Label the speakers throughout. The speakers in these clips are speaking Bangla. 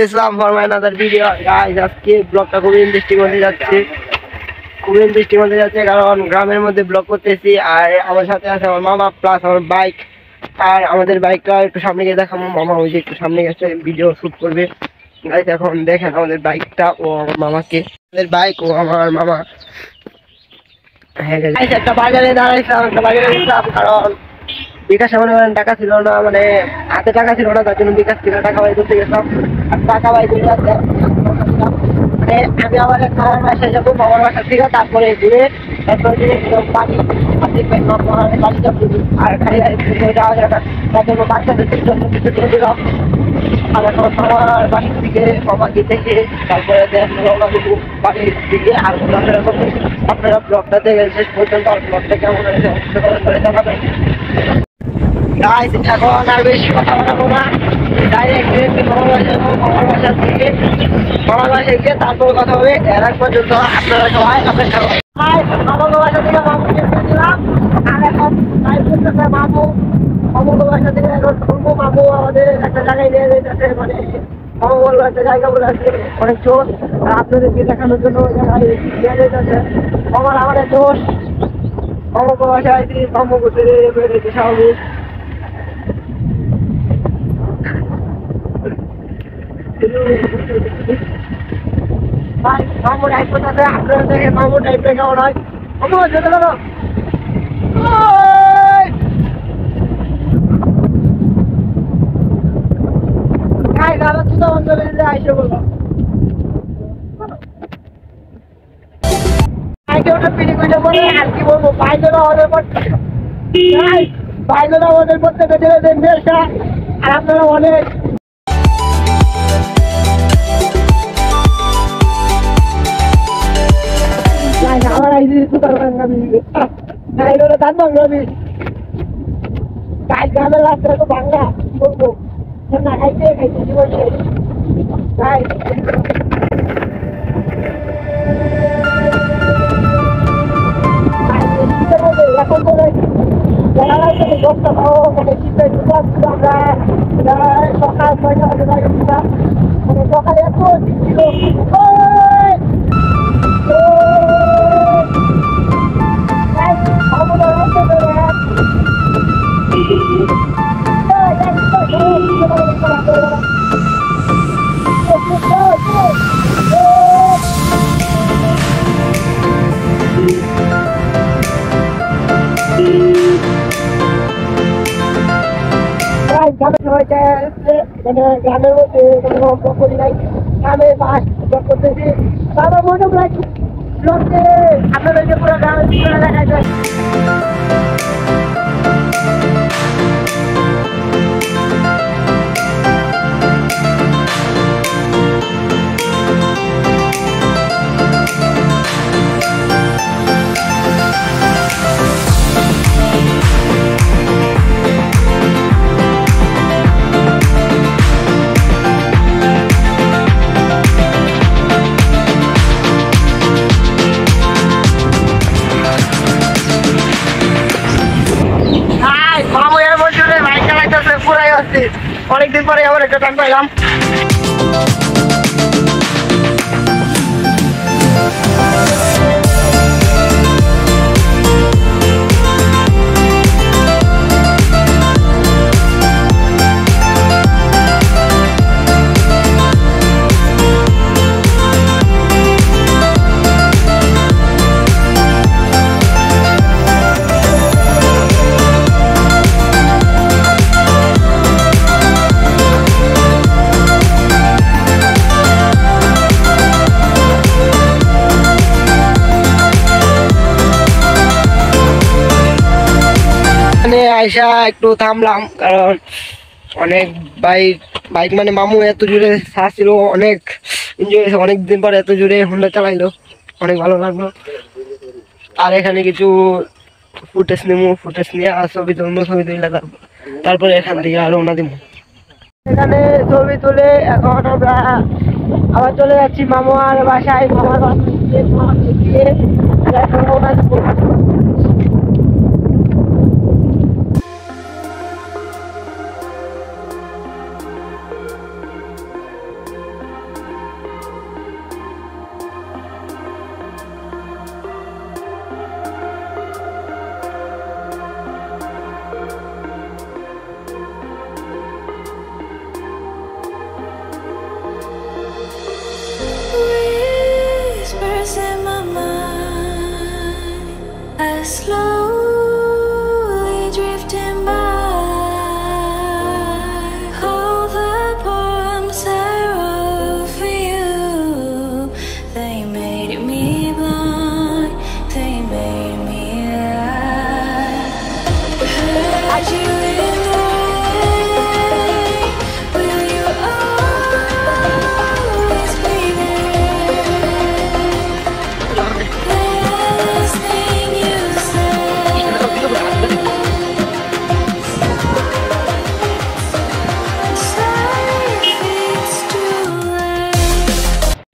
Speaker 1: Islam for my another video guys. আজকে ব্লগটা খুবই ইন্টারেস্টিং হতে যাচ্ছে, কারণ গ্রামের মধ্যে ব্লগ করতেছি। আর আমার সাথে আছে আমার মামা প্লাস আমার বাইক। আর আমাদের বাইকটা একটু সামনে গিয়ে দেখাবো। মামা ওই যে একটু সামনে গেছে ভিডিও শুট করবে। গাইস এখন দেখেন আমাদের বাইকটা ও আমার মামাকে, আমাদের বাইক ও আমার মামা। হ্যাঁ গাইস, একটা বাজারে দাঁড়াইছিলাম, কারণ বিকাশে মনে করেন টাকা ছিল না, মানে হাতে টাকা ছিল না, তার জন্য বিকাশ থেকে টাকা বাই করতে গেছিলাম। আর টাকা বাই করে মানে আমি আবার মামার বাসায় যাবো, মামার বাসা থেকে তারপরে ঘুরে তারপরে পানি যাবো। আর খালি যাওয়া যায় না, তার জন্য বাচ্চাদের জন্য কিছু দিয়ে দিলাম। আর এখন আমার বাসা থেকে মামাকে থেকে তারপরে বাড়ির দিকে। আর আপনারা ব্লগটা দেখে শেষ পর্যন্ত আর ব্লগটা কেমন হয়েছে জানাবেন। এখন আর বেশি কথা বলবো না, ডাইরেক্ট মামার বাসা থেকে মামার বাসায় গিয়ে তারপর কথা হবে। এর আগ পর্যন্ত আপনারা সবাই অপেক্ষা করেন। মামার বাসা থেকে মামুকে দিলাম, আর এখন মামুর বাসা থেকে এখন শুনবো। মামু আমাদের একটা জায়গায় নিয়ে যেতেছে, মানে মামু বললো একটা জায়গা বলে আছে অনেক জোর, আর আপনাদেরকে দেখানোর জন্য ওই জায়গায় নিয়ে যেতেছে। আমাদের দোষ মামুকে বাসায় মামু বেড়েছে স্বাভাবিক। মামু টাইপ করতেছে, আপনারা দেখে মামু টাইপটা কেমন হয়। মামু যেতে গেল আইসে বললো আর কি বলবো, বাইরে আমাদের প্রত্যেকটা ছেলেদের নেশা। আর আপনারা অনেক আমার দাঁত ভাঙবি গ্রামের রাস্তা তো ভাঙা বলবো না, খাইতে জীবন শেষ। এখন তো দশটা মানে শীতের আমরা সকাল 6টা বাজে মানে সকালে এত শীত ছিল। মানে গ্রামের মধ্যে করি নাই, গ্রামে বাস করতেছি। বাবা মনে হয় আপনাদেরকে পুরো গ্রামের দেখা যায়। অনেকদিন পরে আবার একটা টান পাইলাম। আইসা একটু থামলাম, কারণ অনেক বাইক মানে মামু এত জোরে ছিল, অনেক এনজয় হয়েছে। অনেকদিন পরে এত জোরে হোন্ডা চালাইলো, অনেক ভালো লাগলো। আর এখানে কিছু ফুটেজ নিয়ে ছবি তুলে তারপরে এখান থেকে আর রওনা দিব। এখানে ছবি তুলে এখন আমরা আবার চলে যাচ্ছি মামার বাসায়। মামার বাসায়
Speaker 2: slowly drifting by. All the poems I wrote for you, they made me blind, they made me lie. Heard you in the rain, will you always be there? Last thing you said, sorry if it's too late.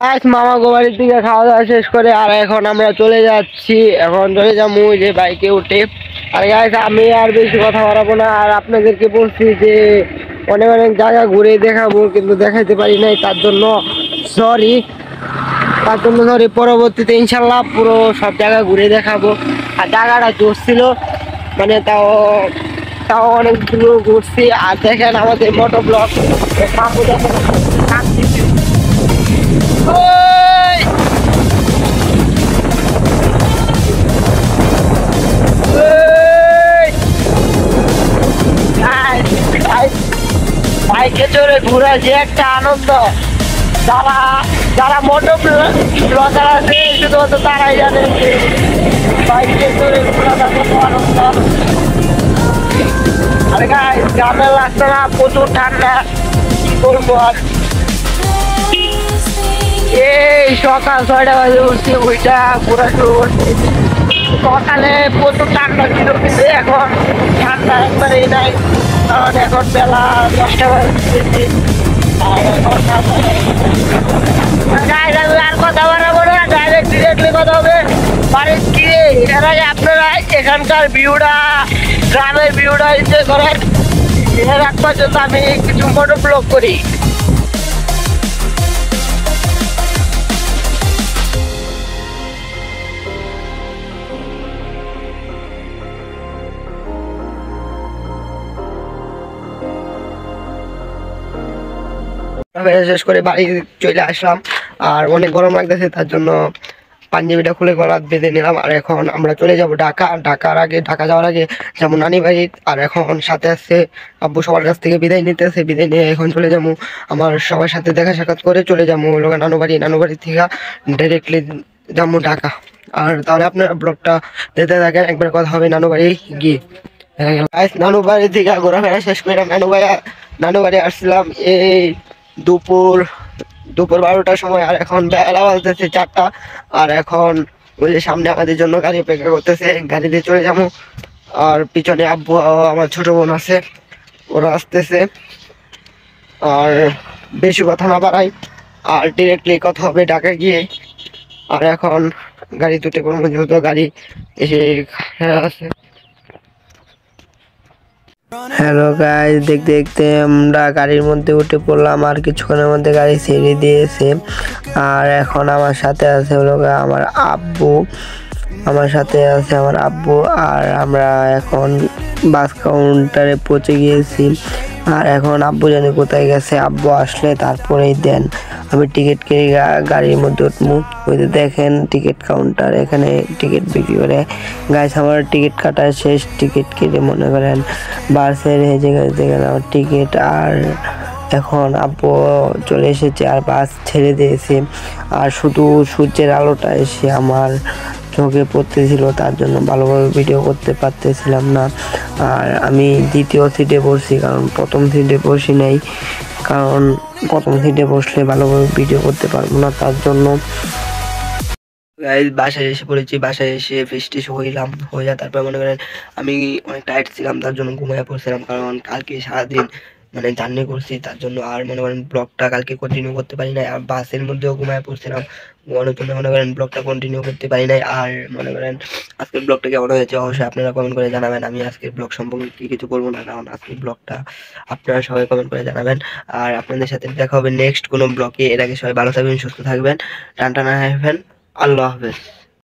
Speaker 1: আজ মামা গোবাড়ির দিকে খাওয়া দাওয়া শেষ করে আর এখন আমরা চলে যাচ্ছি, এখন চলে যাবো ওই যে বাইকে উঠে। আর গাইস আমি আর বেশি কথা বাড়াবো না, আর আপনাদেরকে বলছি যে অনেক অনেক জায়গা ঘুরে দেখাবো কিন্তু দেখাইতে পারি নাই, তার জন্য সরি। পরবর্তীতে ইনশাল্লাহ পুরো সব জায়গা ঘুরে দেখাবো। আর জায়গাটা জোর ছিল, মানে তাও তাও অনেক দূর ঘুরছি। আর দেখেন আমাদের মোটো ব্লক বাইকে চড়ে ঘোরা যে একটা আনন্দ, যারা যারা মোটো ব্লগার আছে শুধুমাত্র তারাই জানে বাইকে চড়ে ঘোরাটা কত আনন্দ। আরে গাইস গ্রামের রাস্তাটা প্রচুর ঠান্ডা, কি বলবো আর। এই সকাল 6টা বাজে উঠছি, ওইটা ঘোরা শুরু করছি। সকালে প্রচুর ঠান্ডা ছিল কিন্তু এখন ঠান্ডা একবারেই নাই, কারণ এখন বেলা 10টা বাজে। আর কথা বাড়াবো না, ডিরেক্টলি কথা হবে বাড়ির কি। এর আগে আপনারা এখানকার ভিউটা, গ্রামের ভিউটা এনজয় করেন। এর আগ পর্যন্ত আমি কিছু মোটো ব্লগ করি। শেষ করে বাড়ি চলে আসলাম, আর অনেক গরম লাগতেছে, তার জন্য পাঞ্জাবিটা খুলে গলা বেঁধে নিলাম। আর এখন আমরা চলে যাব ঢাকা। ঢাকা যাওয়ার আগে যেমন নানি বাড়ি, আর এখন সাথে আসছে আব্বু, সবার কাছ থেকে বিদায় নিতেছে। বিদায় নিয়ে এখন চলে যাবো আমার সবার সাথে দেখা সাক্ষাৎ করে চলে যাবো লোক নানু বাড়ি থেকে ডাইরেক্টলি যাবো ঢাকা। আর তাহলে আপনার ব্লগটা দিতে থাকেন, একবার কথা হবে নানু বাড়ি গিয়ে। নানু বাড়ি থেকে ঘোরাফেরা শেষ করে নানু বাড়ি আসছিলাম এই দুপুর 12টার সময়। আর এখন বেলা বাজতেছে 4টা। আর এখন ওই যে সামনে আমাদের জন্য গাড়ি অপেক্ষা করতেছে, গাড়ি দিয়ে চলে যাবো। আর পিছনে আব্বু, আমার ছোট বোন আছে, ওরা আসতেছে। আর বেশি কথা না বাড়াই, আর ডিরেক্টলি কথা হবে ঢাকা গিয়ে। আর এখন গাড়ি দুটো কোনো যেহেতু গাড়ি এসে আছে। হ্যালো গাইস, দেখতে দেখতে আমরা গাড়ির মধ্যে উঠে পড়লাম, আর কিছুক্ষণের মধ্যে গাড়ি ছেড়ে দিয়েছে। আর এখন আমার সাথে আছে হলো আমার আব্বু, আর আমরা এখন বাস কাউন্টারে পৌঁছে গিয়েছি। আর এখন আব্বু জানি কোথায় গেছে, আব্বু আসলে তারপরেই দেন আমি টিকিট কেটে গাড়ির মধ্যে উঠবো। ওই যে দেখেন টিকিট কাউন্টার, এখানে টিকিট বিক্রি করে। গাইস আমার টিকিট কাটা শেষ, টিকিট কেটে মনে করেন বাসের আমার টিকিট। আর এখন আব্বু চলে এসেছে আর বাস ছেড়ে দিয়েছে। আর শুধু সূর্যের আলোটা এসে আমার চোখে পড়তেছিল, তার জন্য ভালোভাবে ভিডিও করতে পারতেছিলাম না। আর আমি দ্বিতীয় সিটে বসছি, কারণ প্রথম সিটে বসি নাই, কারণ প্রথম সিটে বসলে ভালোভাবে ভিডিও করতে পারবো না, তার জন্য। গাইস বাসায় এসে পড়েছি, বাসায় এসে ফ্রেশ হয়ে যায়। তারপর মনে করেন আমি অনেক টায়ার্ড ছিলাম, তার জন্য ঘুমিয়ে পড়ছিলাম, কারণ কালকে সারাদিন মানে জার্নি করছি, তার জন্য। আর মনে করেন ব্লগটা কালকে কন্টিনিউ করতে পারি নাই, আর বাসের মধ্যেও ঘুমিয়ে পড়ছিলাম, ঘুমানোর জন্য মনে করেন ব্লগটা কন্টিনিউ করতে পারি নাই। আর মনে করেন আজকের ব্লগটা কেমন হয়েছে অবশ্যই আপনারা কমেন্ট করে জানাবেন। আমি আজকের ব্লগ সম্পর্কে কিছু বলবো না, কারণ আজকের ব্লগটা আপনারা সবাই কমেন্ট করে জানাবেন। আর আপনাদের সাথে দেখা হবে নেক্সট কোনো ব্লগে। এর আগে সবাই ভালো থাকবেন, সুস্থ থাকবেন, টান টানা থাকবেন। আল্লাহ হাফেজ।